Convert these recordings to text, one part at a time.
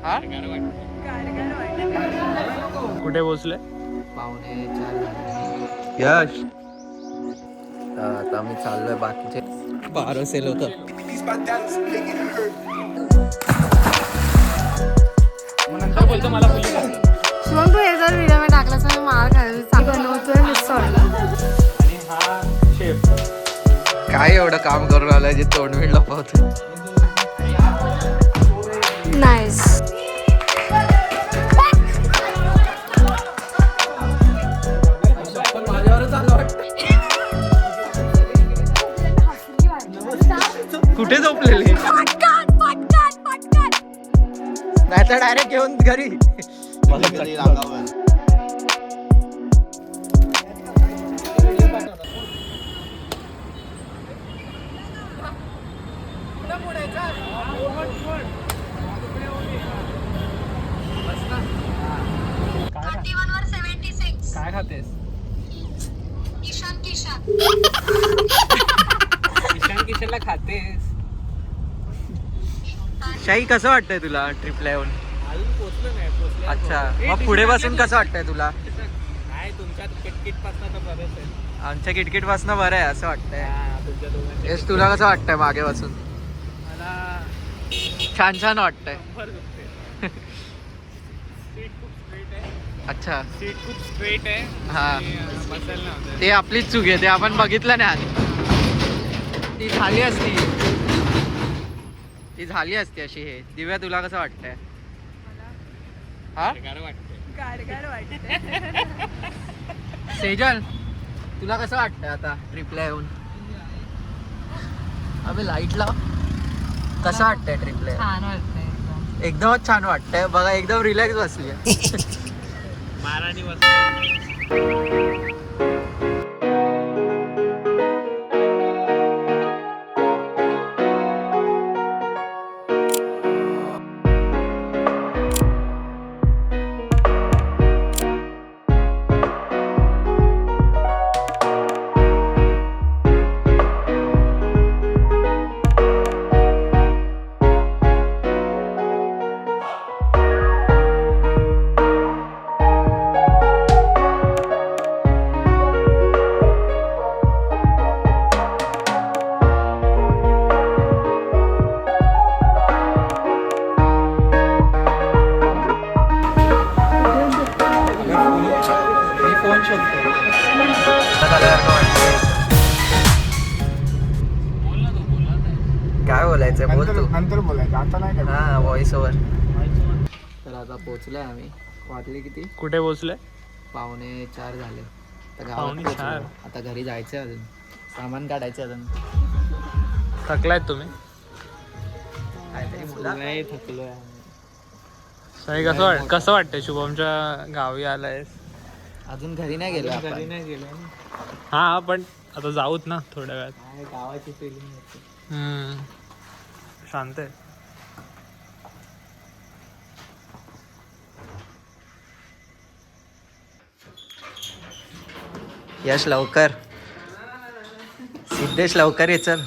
हा कुठे पोहोचले? 3:45 यश. आता मी चाललोय बाकीचे 12 सेल होतं. नंतर बोलतो मला बोलली शिवम तू हे जर व्हिडिओ मध्ये टाकलास मी मार खायला बनवतोय मिस आणि हा शेफ काय एवढं काम करून आलंय जे तोंडविण लपवतोय. नाईस. कुठे झोपलेली नाही तर डायरेक्ट घेऊन घरी. काय खातेस? किशन किशनला खातेस? शाही कसं वाटतंय तुला ट्रिपला येऊन? अजून पोचलो नाही. अच्छा मग पुढे बसून कसं वाटतंय तुला? काय तुमच्यात किटकिट पासन तर बरंच आहे. आमच्या किटकिट पासून बरं आहे असं वाटतंय. तुमच्या दोघांच्या यश तुला कसं वाटतंय मागे बसून? मला छान छान वाटतंय. बरं दुखते. सीट खूप स्ट्रेट आहे. अच्छा सीट खूप स्ट्रेट आहे. हा. आणि, बसायला नव्हतं. ते आपलीच चूक आहे, ते आपण बघितलं नाही आधी. ती झाली असती अशी. हे दिव्या तुला कसं वाटतंय? हा गारगार वाटते. सेजल तुला कसं वाटतंय आता ट्रिपला येऊन? अबे लाईट लाव. कसं वाटतंय ट्रिपला? छान वाटतंय एकदमच छान वाटतंय बघा, एकदम रिलॅक्स बसली. महाराणी बस. काय बोलायचंय बोल तू. नंतर बोलायचं आता नाही. हा व्हॉइस ओव्हर. तर आता पोहोचलोय आम्ही. वाजले किती? कुठे पोहोचले? 3:45 झाले. आता गावात 3:45. पोहोचलो. आता घरी जायचंय, अजून सामान काढायचं अजून. थकलायत तुम्ही? काहीतरी मुला नाही थकलोय. कसं वाटतंय शुभमच्या गावी आलाय? अजून घरी नाही गेलो घरी आपण. नाही गेलो. हा पण आता जाऊत ना थोड्या वेळात. गावाची फिलिंग येते. शांत आहे. यश लवकर. सिद्धेश लवकर ये चल.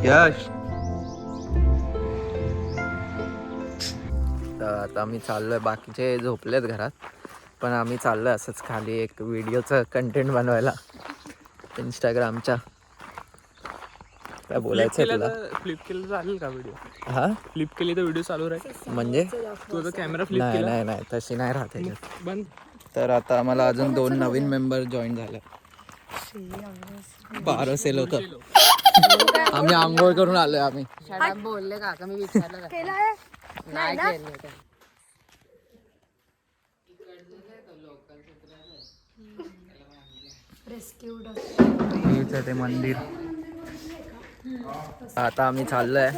यश आता आम्ही चाललोय, बाकीचे झोपलेत घरात, पण आम्ही चाललोय असंच खाली एक व्हिडिओचं कंटेंट बनवायला इंस्टाग्रामच्या. काय बोलायचं तुला? फ्लिप केलं चालेल का व्हिडिओ? हा फ्लिप केली तर व्हिडिओ चालू राहील म्हणजे? तुझा कॅमेरा फ्लिप नाही केला? नाही नाही तशी नाही राहते. बंद. तर आता आम्हाला अजून 2 नवीन मेंबर जॉईन झाले. 12 सेल होतं. आम्ही आंघोळ करून आलोय. आम्ही बोलले का मी विचारलं नाही केलं. हेच आहे ते मंदिर. आता आम्ही चाललोय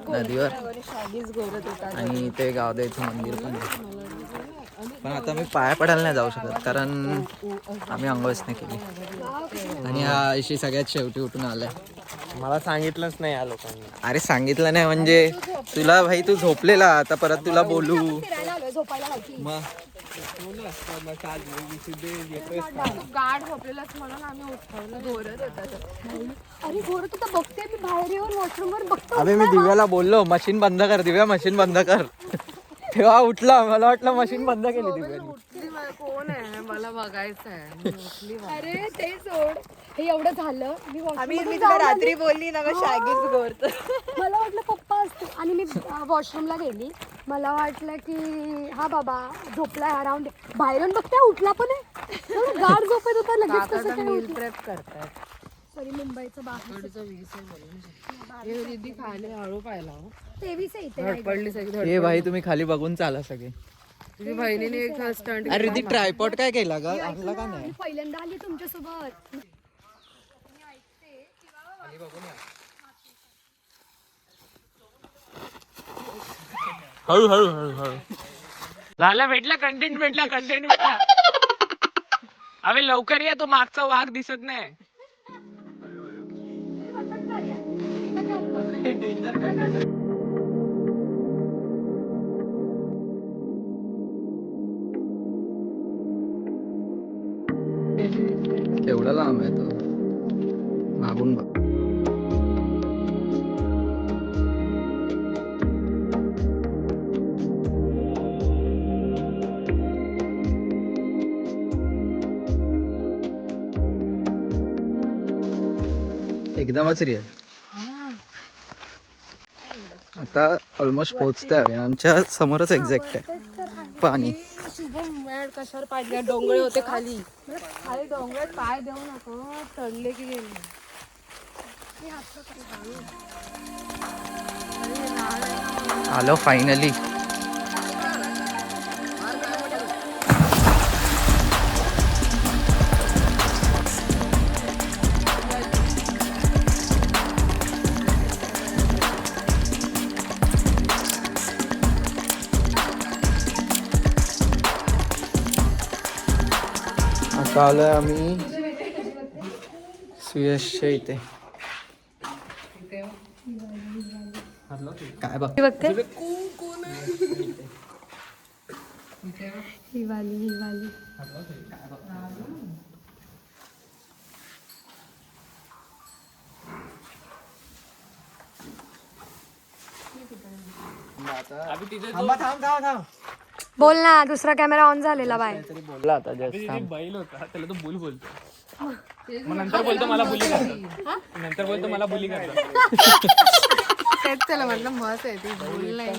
नदीवर आणि ते गावदेवीचं मंदिर पण आहे. पण आता मी पाया पडायला नाही जाऊ शकत कारण आम्ही अंघोळच नाही केली आणि हा अशी सगळ्यात शेवटी उठून आलाय. मला सांगितलंच नाही या लोकांनी. अरे सांगितलं नाही म्हणजे तुला भाई तू झोपलेला आता परत तुला बोलू मग. गाड झोपलेलाच म्हणून आम्ही उठवलं. घोरत होता. अरे घोरत होता बघते मी बाहेर येऊन वॉशरूम वर बघतो. अबे मी दिव्याला बोललो मशीन बंद कर, दिव्या मशीन बंद कर. तेव्हा उठला, मला वाटलं मशीन बंद केली दिव्याने. कोण आहे मला बघायचं आहे. अरे ते सोड, हे एवढं झालं. मी तुला रात्री बोलली ना शागीच घोरत. मला वाटलं पप्पा असते आणि मी वॉशरूमला गेली. मला वाटलं की हा बाबा झोपलाय अराउंड. बाहेरून बघते उठला पण आहे. गाड झोपत होता लगेच. कसं काय मील प्रेप करतात. सॉरी मुंबईचं बाहेरचं 20 खाली हळू पाहिला 23 इथे पडली सगळी. हे भाई तुम्ही खाली बघून चाला सगळे. तुझ्या बहिणीने एक स्टंट. अरे ती ट्रायपॉड काय केला का आणला का नाही? पहिल्यांदा आली तुमच्यासोबत. हळू हळू हळू हळू झालं. भेटला कंटेंट, भेटला. अबे लवकर या, तो मागचा वाघ दिसत नाही. केवढा लांब आहे तो, मागून बघ. एकदमच रिअल. आता ऑलमोस्ट पोहोचतोय. आमच्या समोरच एक्झॅक्ट आहे पाणी. कशावर पाडल्या डोंगरे होते खाली. खाली डोंगरात पाय देऊ नको, चढले की गेले. आलो फायनली. आता आलोय आम्ही सुयशच्या इथे. काय बघ बघते ही वाली. बोल ना. दुसरा कॅमेरा ऑन झालेला बाय. बोलला आता just थांब. बैल होता त्याला तो बुल बोलतो. मग नंतर बोलतो मला बुली करतो. तेच त्याला म्हटलं मस्त आहे ती बोललाय.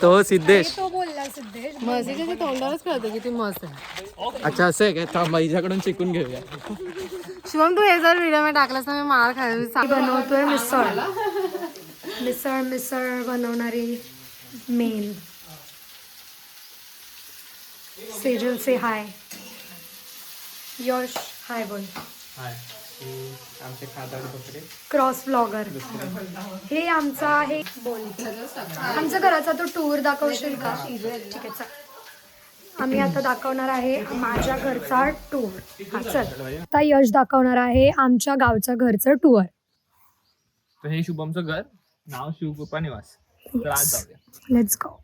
तो सिद्धेश. तो बोलला सिद्धेश. मस्तीच्या तोंडावरच कळतं की ती मस्त आहे. अच्छा असं आहे काय? थांब हिच्याकडून शिकून घेऊया. शिवम तू हे जर व्हिडिओ मध्ये टाकलास ना मी मार खायला. बनवतोय मिसळ बनवणारी मेन. सेजल से हाय. यश हाय बोल. Cross blogger. हे आमचा आहे बोल. आमच्या घराचा तो टूर दाखवशील का? ठीक आहे चल. आम्ही आता दाखवणार आहे माझ्या घरचा टूर. हा चल. आता यश दाखवणार आहे आमच्या गावच्या घरचं टूर. तर हे शुभमचं घर, नाव शिवकृपा निवास. तर आज जाऊया. Let's go.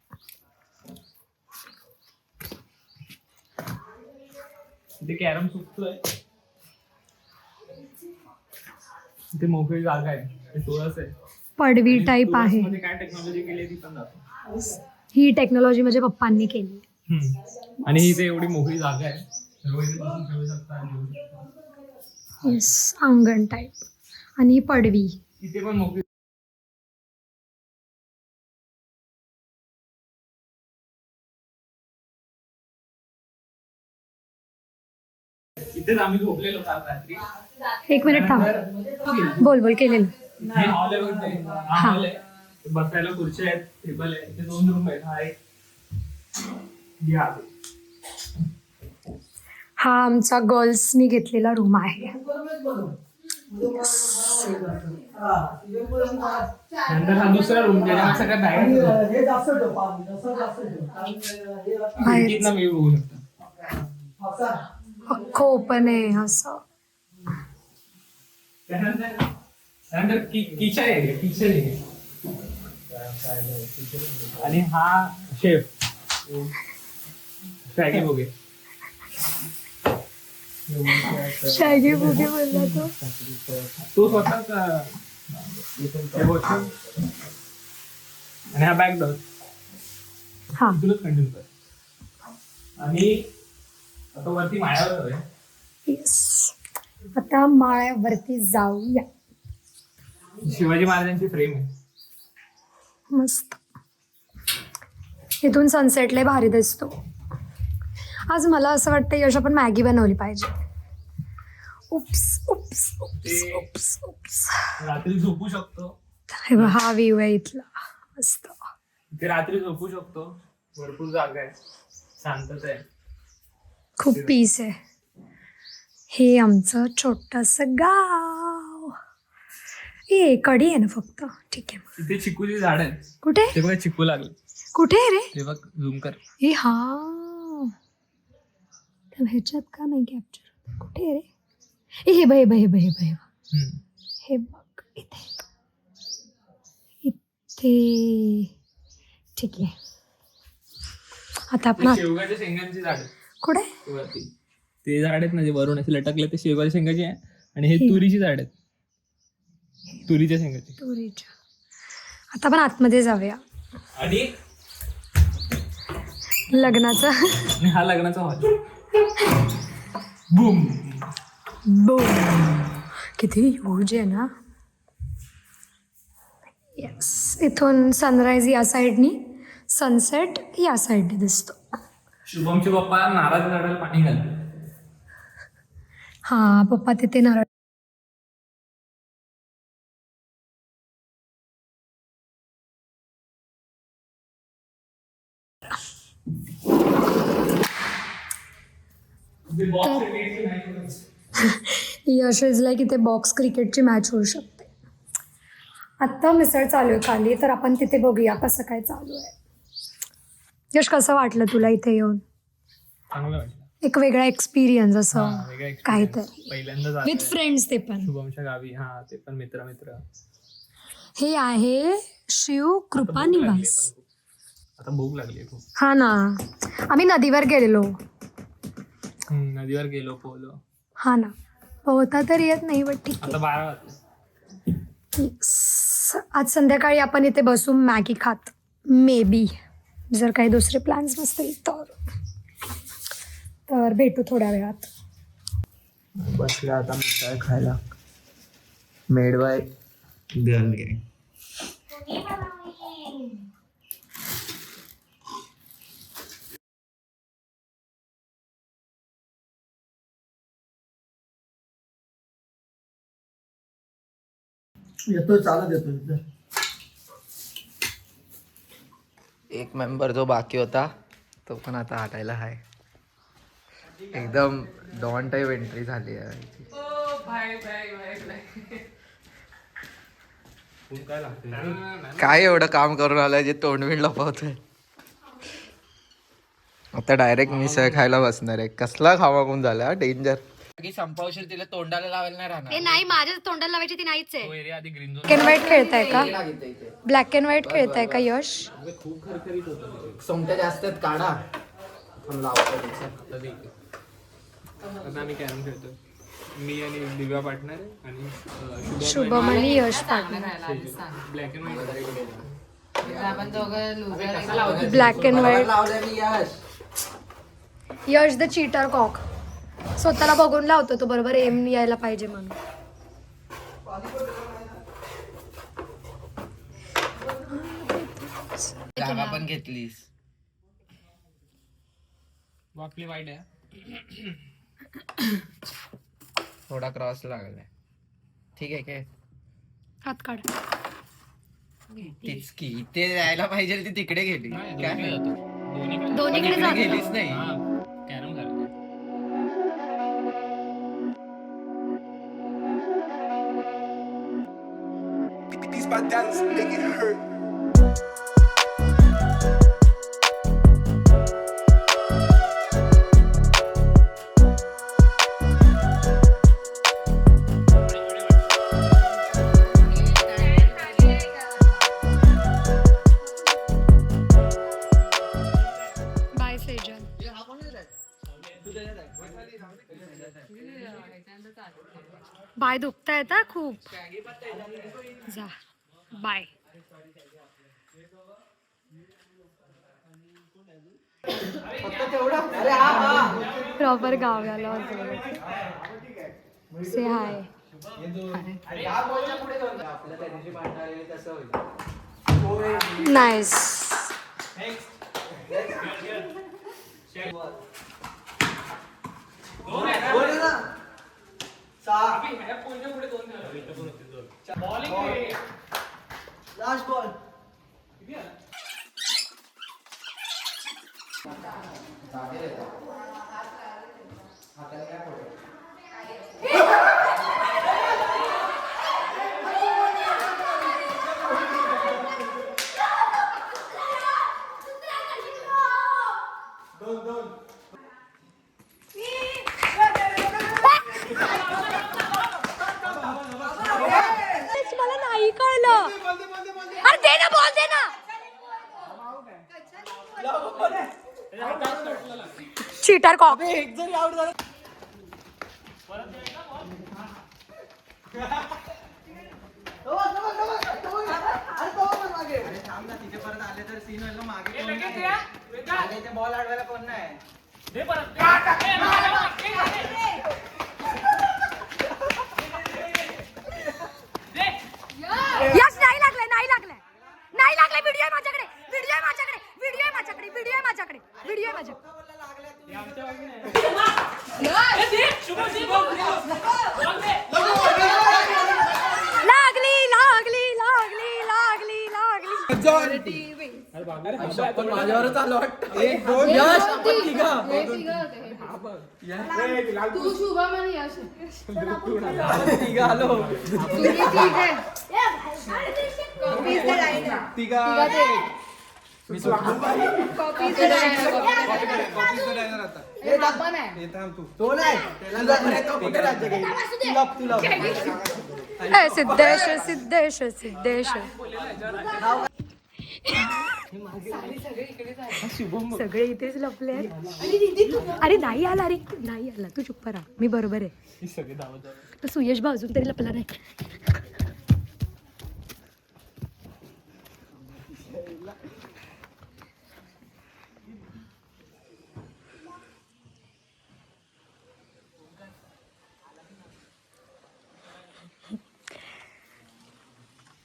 इथे कॅरम सुकतोय. इथे मोकळी जागा आहे. थोडंच आहे. पडवी टाईप आहे. काय टेक्नॉलॉजी केली ती पण दाखव. ही टेक्नॉलॉजी म्हणजे पप्पांनी केली. आणि इथे एवढी मोकळी जागा आहे. सर्व इथे बसून खेळू शकता, जेवू शकता. येस अंगण टाईप. आणि पडवी. इथे पण मोकळी. इथेच आम्ही झोपलेलो काल रात्री. एक मिनिट थांब. बोल केलेलं. हे हॉल आहे बघ. हा हॉल आहे. बसायला खुर्च्या आहेत, टेबल आहे. इथे 2 रूम आहेत. हा एक. हा आमचा गर्ल्सनी घेतलेला रूम आहे. नंतर हा दुसरा रूम ज्याच्यात सगळ्या बॅगा बाहेर मी बघू शकतो. अख्खं ओपन आहे असं. त्यानंतर किचन आहे, किचन आहे. आणि हा शेफ शॅगी बोगे. शॅगी बुगे बोलला तो स्वतःच आणि हा बॅग डॉग हा. तुलाच कंटिन्यू कर. आणि आता वरती माळ्यावर जाऊया. येस, आता माळ्यावरती जाऊया. शिवाजी महाराजांची फ्रेम आहे. मस्त. इथून सनसेटला भारी दिसतो. आज मला असं वाटतं यश आपण मॅगी बनवली पाहिजे. Oops oops oops oops oops. रात्री झोपू शकतो. हे बघ, हा व्ह्यू आहे इथला मस्त. ते रात्री झोपू शकतो. भरपूर जागा आहे, शांतता आहे, खूप पीस आहे. हे आमचं छोटस गाव. ए कडी आहे ना फक्त, ठीक आहे. तिथे चिकूची झाड आहेत. कुठे ते बघा चिकू लागले. कुठे आहे रे? ते बघ झूम कर. ए हा, तर ह्याच्यात का नाही कॅप्चर? कुठे आहे रे? ए हे बघ हे बघ हे बघ हे बघ हे बघ इथे इथे. ठीक आहे. आता आपण शेवगाच्या शेंगांची झाड. कुठे? ते झाड आहेत ना जे वरून असे लटकले, ते शेवगाच्या शेंगाची आहे. आणि हे तुरीची झाड आहेत, तुरीच्या शेंगाची. तुरीच्या. आता आपण आतमध्ये जाऊया. आणि लग्नाचं. आणि हा लग्नाचा हॉल. Boom boom. किती ह्यूज आहे ना. येस, इथून सनराईज या साईडनी, सनसेट या साईडने दिसतो. शुभमचे पप्पा नारळ झाडाला पाणी घालतात. हा पप्पा तिथे नारळ. यश इजला की ते बॉक्स क्रिकेटची मॅच होऊ शकते. आत्ता मिसळ चालू आहे खाली, तर आपण तिथे बघूया कसं काय चालू आहे. यश, कसं वाटलं तुला इथे येऊन? चांगलं वाटलं. एक वेगळा एक्सपिरियन्स असं वेगळा experience. काहीतरी पहिल्यांदा विथ फ्रेंड्स. ते पण शुभमच्या गावी. हा, ते पण मित्र मित्र. हे आहे शिव कृपा निवास. आता भूक लागली खूप. हा ना, आम्ही नदीवर गेलेलो. नदीवर गेलो, पोहलो. हा ना, पोहता तर येत नाही बट ठीक आता 12 वाजले. आहे. आज संध्याकाळी आपण इथे बसून मॅगी खात, मे बी, जर काही दुसरे प्लॅन्स नसतील तर भेटू थोड्या वेळात. बसला आता मिसळ खायला. मेड बाय गर्ल गँग. येतो, चालत येतो. एक मेंबर जो बाकी होता तो पण आता हटायला आहे. एकदम डॉन टाईप एंट्री झाली आहे. काय एवढं काम करून आलंय जे तोंडविण लपवतोय. आता डायरेक्ट मिसळ खायला बसणार आहे. कसला खावाकून झाला, डेंजर. संपवशील तिला तोंडाला लावायला नाही राहणार. नाही, माझ्या तोंडाला लावायची ती नाहीच आहे. Green zone. Black and white खेळताय का? ब्लॅक अँड व्हाईट खेळताय का यश? खूप खरखरीत होतं. सोंगट्या जास्त आहेत, काढा. आता आम्ही कॅरम खेळतो. मी आणि दिव्या पार्टनर आणि शुभम आणि Yash partner. Black and white. Black and white. Yash the cheater cock. स्वतःला बघून लावतो तो, बरोबर एम यायला पाहिजे म्हणून. जागा पण घेतलीस. आपली वाईट आहे. थोडा क्रॉस लागलाय. ठीक आहे काय? हात काढ. तीच की इथे जायला पाहिजे, ती तिकडे गेली. काय दोन्हीकडे तिकडे जातो. गेलीच नाही. कॅरम झालं. my dance make it hurt. Bye Sejal. Bye दुखतायत हा खूप. जा बाय. प्रॉपर गावाला से हाय. नाईस. Last ball. मला नाही कळलं. अरे दे ना बॉल दे ना. Cheater cock. एक जरी आउट झाला तिथे परत आले तर सीन व्हायला मागे बॉल आडवायला कोण नाही. यश नाही लागले नाही लागले नाही लागले. व्हिडिओ आहे माझ्याकडे. व्हिडिओ आहे माझ्याकडे. व्हिडिओ आहे माझ्याकडे. व्हिडिओ आहे माझ्याकडे. व्हिडिओ आहे माझ्याकडे. लागली लागली लागली लागली लागली. माझ्यावरच आलं वाटतं. तू शुभम आणि यश तिघा आलो. तुम्ही ठीक आहे. सिद्धेश सिद्धेश सिद्धेश. सगळे इथेच लपले आहेत. अरे नाही आला. अरे नाही आला. तू चुप्प राहा. मी बरोबर आहे. तर सुयश भाऊ अजून तरी लपला नाही.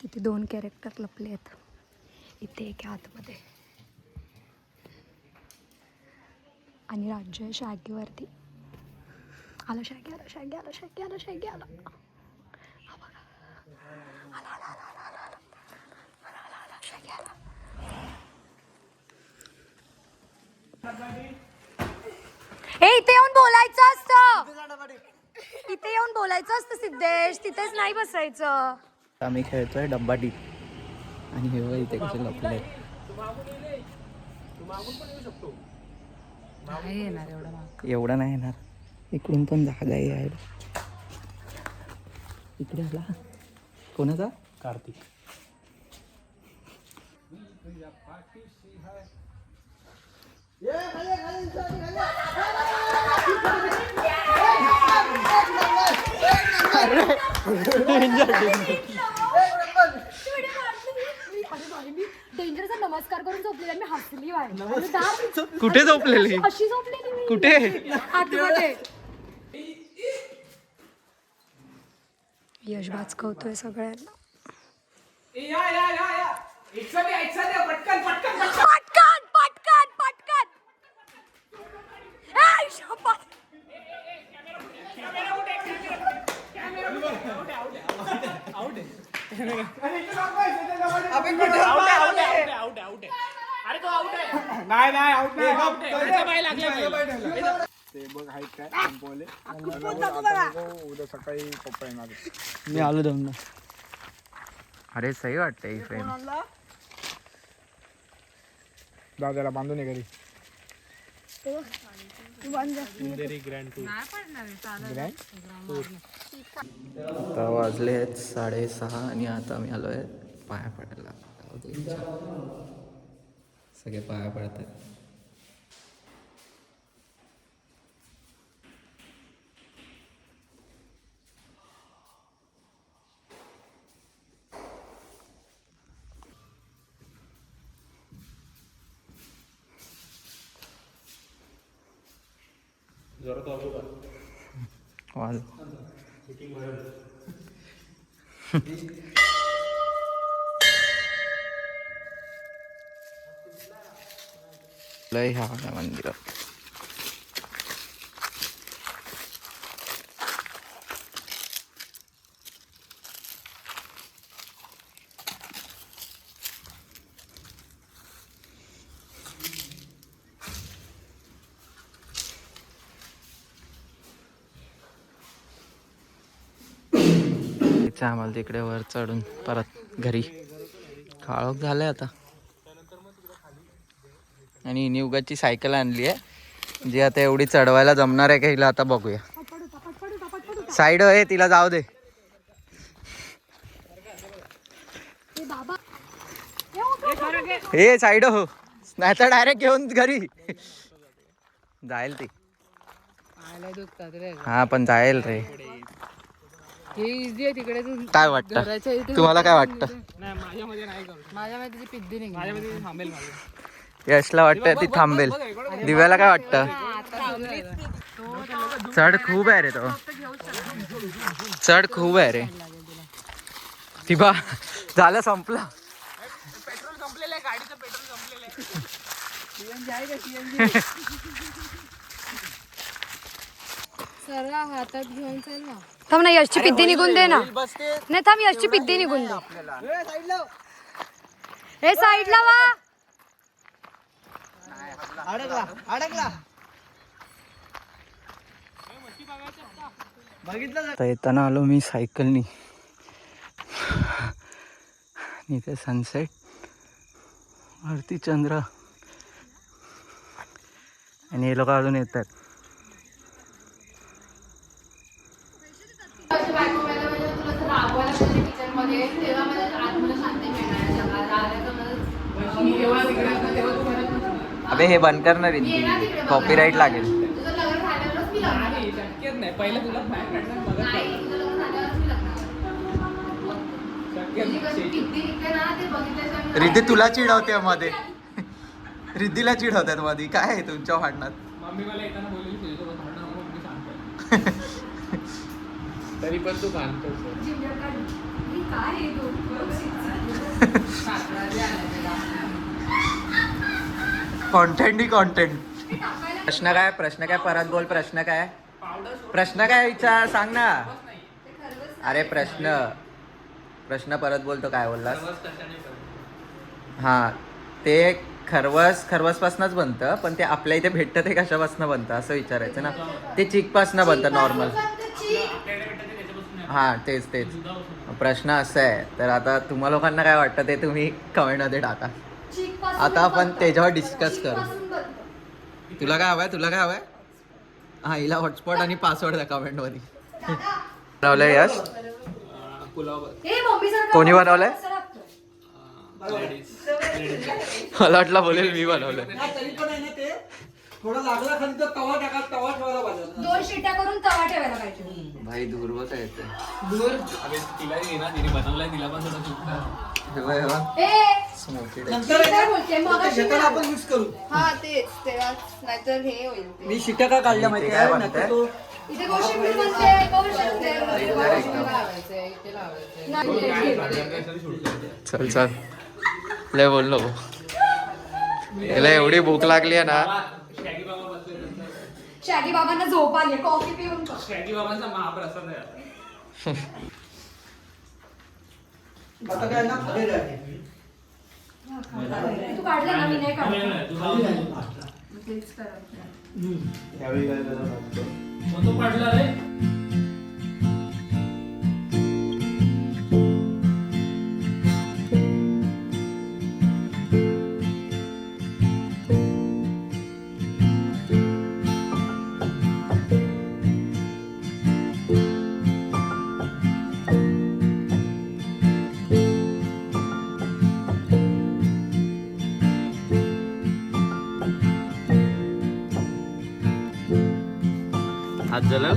तिथे 2 कॅरेक्टर लपले आहेत. इथे एक आतमध्ये आणि राज्य आहे शॅगीवरती. आला शॅगी. आला शॅगी. आला शॅगी. आला शॅगी. आला. हा बघा. आला आला आला आला आला आला आला आला शॅगी आला. ए इथे येऊन बोलायचं असतं. इथे येऊन बोलायचं असतं सिद्धेश. तिथेच नाही बसायचं. आम्ही खेळतोय डब्बाटी आणि हे बघा इथे कसे लपले. एवढं नाही येणार. इकडून पण जागा आहे यायला. इकडे आला. कोणाचा? कार्तिक. डेंजरचा नमस्कार करून झोपलेला. मी हसली व्हायला. कुठे झोपलेली? अशी झोपलेली मी. कुठे? आतमध्ये. यश भाचकवतोय सगळ्यांना. पटकन पटकन पटकन. मी आलो जाऊन. अरे सही वाटते ही फ्रेम. जाऊ त्याला बांधून घरी. आता वाजले आहेत 6:30 आणि आता मी आलोय पाया पडायला. सगळे पाया पडत आहेत. वाज लय ह्या मंदिरात. आम्हाला तिकडे वर चढून परत घरी काळोख झालंय आता. आणि निवगाची सायकल आणली आहे जी आता एवढी चढवायला जमणार आहे का हिला आता बघूया. साईड आहे तिला जाऊ दे. हे साईड हो नाही तर डायरेक्ट घेऊन घरी जाईल ती. हा पण जाईल रे. काय वाटतं तुम्हाला? काय वाटतं? यशला वाटतं ती थांबेल. दिव्याला काय वाटतं? चढ खूप आहे रे तो. चढ खूप आहे रे. ती बा झालं संपलं. पेट्रोल संपलेलं आहे गाडीचं. पेट्रोल संपलेलं आहे. सरला हातात घेऊन चल ना. थांब ना यशची पिद्दी निघून दे ना. नाही थांब यशची पिद्दी निघून दे. हे साईडला वा. अडकला. येताना आलो मी सायकलनी. इथे सनसेट वरती चंद्र आणि हे लोक अजून येत आहेत. अबे हे बंद कर ना रे. कॉपीराईट लागेल. रिद्धी तुला चिडवते मध्ये. रिद्धीला चिडवतात मध्ये. काय आहे तुमच्या भांडणात? तरी पण तू बांधतो. कॉन्टेंट ही कॉन्टेंट. प्रश्न काय? प्रश्न काय? परत बोल. प्रश्न काय? प्रश्न काय विचार सांग ना. अरे प्रश्न परत बोलतो. काय बोललास? हा ते खरवस पासूनच बनतं. पण ते आपल्या इथे भेटतं ते कशापासून बनतं असं विचारायचं ना. ते चिक पासून बनतं नॉर्मल. हा तेच. प्रश्न असा आहे. तर आता तुम्हा लोकांना काय वाटतं ते तुम्ही कमेंट मध्ये टाका. आता आपण त्याच्यावर डिस्कस करू. तुला काय हवंय? हा हिला हॉटस्पॉट आणि पासवर्ड द्या कमेंट मध्ये. बनवलंय यश? कोणी बनवलंय? मला वाटलं बोलेल मी बनवलंय. दोन शिट्या करून तवा ठेवायला पाहिजे. भाई दूर बघ येते. मी शिट्या का काढल्या माहिती काय बनतंय? इथे कोशिंबीर बनते. चल लय बोललो. याला एवढी भूक लागली आहे ना. शॅगी बाबांना झोप आली. कॉफी पिऊन शॅगी बाबांचा महाप्रसाद आहे. आता काय ना तू काढलं ना. मी नाही काढलं. तो काढला रे. हात झाला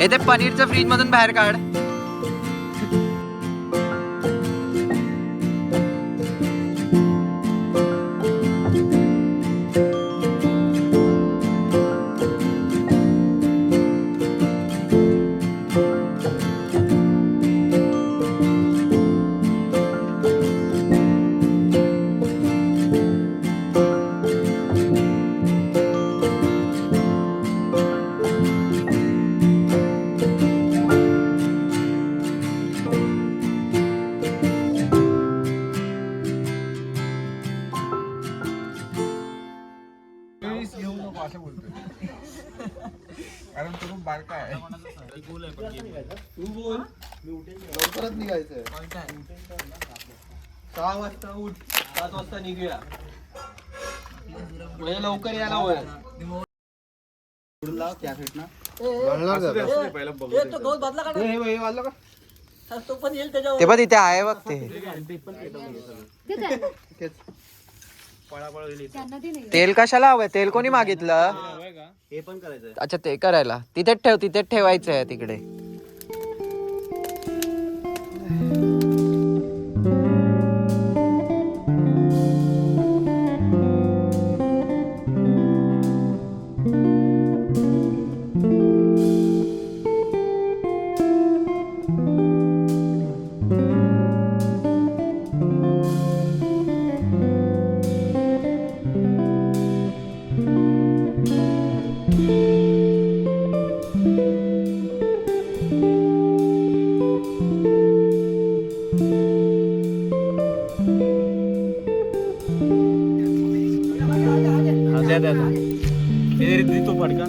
ते पनीरचं फ्रीज मधून बाहेर काढ. कारण तो खूप बारका आहे. तू बोल लवकरच निघायचंय. 6 वाजता उठ, 7 वाजता निघूया म्हणजे लवकर यायला होईल. ते पण इथे आहे बघ ते. तेल कशाला हवंय? तेल कोणी मागितलं? हे पण करायचंय. अच्छा ते करायला तिथेच ठेव, तिथेच ठेवायचं आहे तिकडे. तो फडका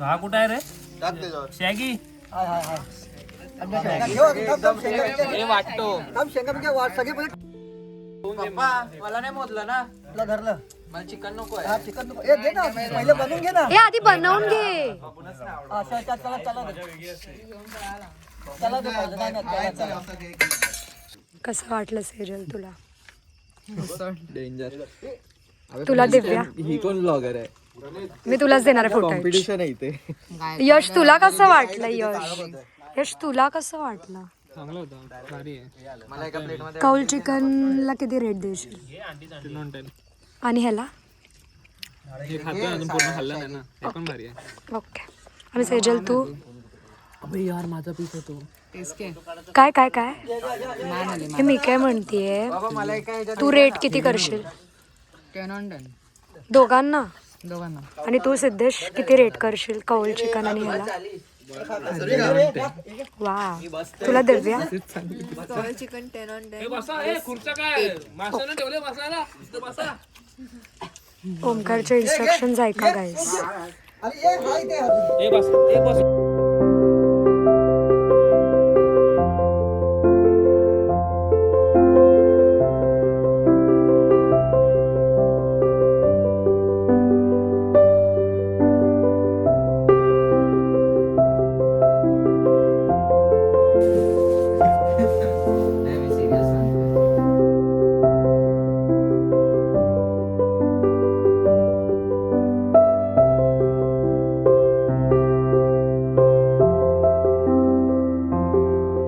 हा कुठं आहे रे टाक त्याच्यावर. शॅगी? हे वाटतो पप्पा मला नाही मोजलं ना. तुला धरलं मला चिकन नको आहे. हा चिकन घे ना पहिले बनवून घे ना. हे आधी बनवून घे. चला चला चला चला चला. कसं वाटलं सेजल तुला? डेंजर. तुला दिव्या, ही कोण ब्लॉगर आहे? मी तुलाच देणार आहे फोटो. कॉम्पिटिशन आहे इथे. यश तुला कसं वाटलं? यश तुला कसं वाटलं? चांगलं होतं, भारी आहे. मला एका प्लेट मध्ये कौल चिकनला किती रेट देशील? आणि ह्याला? हे खातोय अजून पूर्ण खाल्लं नाही ना, हे पण भारी आहे. ओके. आणि सेजल तू? अबे यार माझा पीस होतो. काय काय काय हे मी काय म्हणतीये, बाबा मला एका ह्याच्यात तू रेट किती करशील दोघांना? आणि तू सिद्धेश किती रेट करशील कौल चिकन आणि ह्याला? वा. तुला दिव्या? हे बसा, हे खुर्च्या काय माशाने ठेवले बसायला, इथं बसा. ओमकारचे इन्स्ट्रक्शन ऐका गाईस. अरे ये हाय ते हे बस, हे बस.